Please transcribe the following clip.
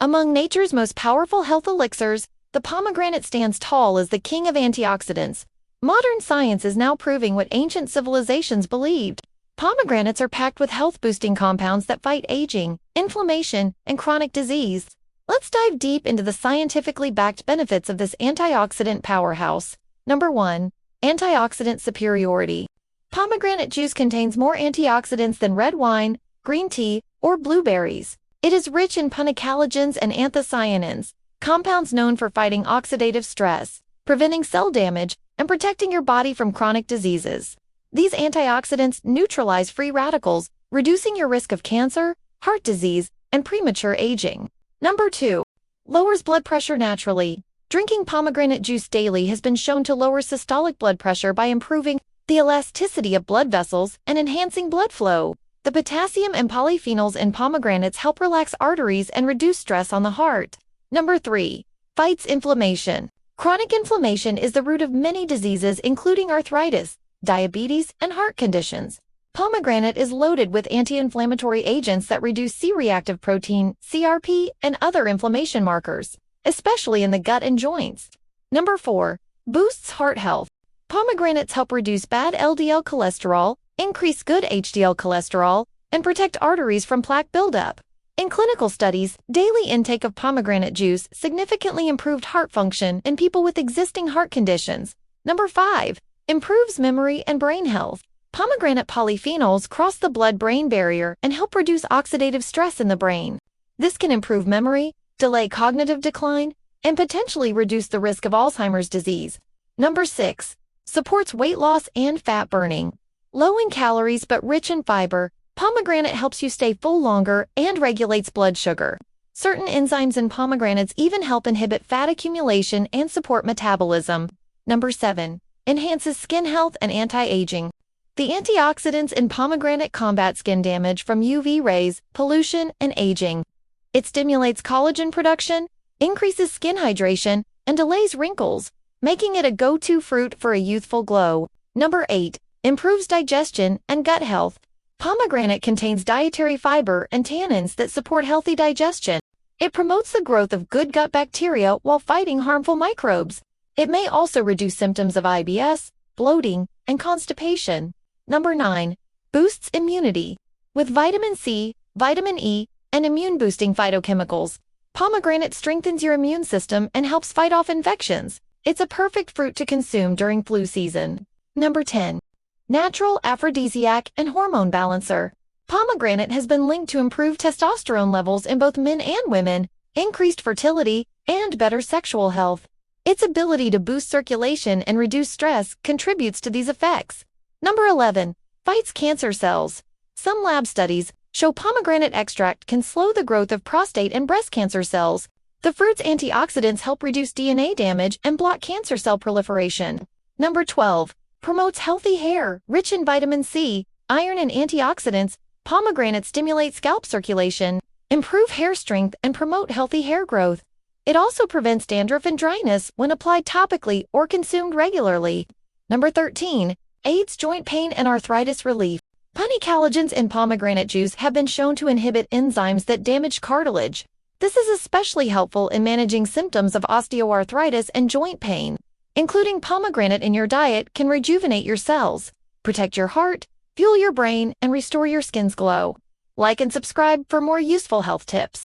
Among nature's most powerful health elixirs, the pomegranate stands tall as the king of antioxidants. Modern science is now proving what ancient civilizations believed. Pomegranates are packed with health-boosting compounds that fight aging, inflammation, and chronic disease. Let's dive deep into the scientifically backed benefits of this antioxidant powerhouse. Number 1. Antioxidant superiority. Pomegranate juice contains more antioxidants than red wine, green tea, or blueberries. It is rich in pomegranates and anthocyanins, compounds known for fighting oxidative stress, preventing cell damage, and protecting your body from chronic diseases. These antioxidants neutralize free radicals, reducing your risk of cancer, heart disease, and premature aging. Number 2. Lowers blood pressure naturally. Drinking pomegranate juice daily has been shown to lower systolic blood pressure by improving the elasticity of blood vessels and enhancing blood flow. The potassium and polyphenols in pomegranates help relax arteries and reduce stress on the heart. Number 3. Fights inflammation. Chronic inflammation is the root of many diseases including arthritis, diabetes, and heart conditions. Pomegranate is loaded with anti-inflammatory agents that reduce C-reactive protein, CRP, and other inflammation markers, especially in the gut and joints. Number 4. Boosts heart health. Pomegranates help reduce bad LDL cholesterol, increase good HDL cholesterol, and protect arteries from plaque buildup. In clinical studies, daily intake of pomegranate juice significantly improved heart function in people with existing heart conditions. Number 5. Improves memory and brain health. Pomegranate polyphenols cross the blood-brain barrier and help reduce oxidative stress in the brain. This can improve memory, delay cognitive decline, and potentially reduce the risk of Alzheimer's disease. Number 6. Supports weight loss and fat burning. Low in calories but rich in fiber, pomegranate helps you stay full longer and regulates blood sugar. Certain enzymes in pomegranates even help inhibit fat accumulation and support metabolism. Number 7. Enhances skin health and anti-aging. The antioxidants in pomegranate combat skin damage from UV rays, pollution, and aging. It stimulates collagen production, increases skin hydration, and delays wrinkles, making it a go-to fruit for a youthful glow. Number 8. Improves digestion and gut health. Pomegranate contains dietary fiber and tannins that support healthy digestion. It promotes the growth of good gut bacteria while fighting harmful microbes. It may also reduce symptoms of IBS, bloating, and constipation. Number 9. Boosts immunity. With vitamin C, vitamin E, and immune-boosting phytochemicals, pomegranate strengthens your immune system and helps fight off infections. It's a perfect fruit to consume during flu season. Number 10. Natural aphrodisiac and hormone balancer. Pomegranate has been linked to improved testosterone levels in both men and women, increased fertility, and better sexual health. Its ability to boost circulation and reduce stress contributes to these effects. Number 11. Fights cancer cells. Some lab studies show pomegranate extract can slow the growth of prostate and breast cancer cells. The fruit's antioxidants help reduce DNA damage and block cancer cell proliferation. Number 12. Promotes healthy hair. Rich in vitamin C, iron, and antioxidants, pomegranate stimulates scalp circulation, improve hair strength, and promote healthy hair growth. It also prevents dandruff and dryness when applied topically or consumed regularly. Number 13. Aids joint pain and arthritis relief. Pomegranates in pomegranate juice have been shown to inhibit enzymes that damage cartilage. This is especially helpful in managing symptoms of osteoarthritis and joint pain. Including pomegranate in your diet can rejuvenate your cells, protect your heart, fuel your brain, and restore your skin's glow. Like and subscribe for more useful health tips.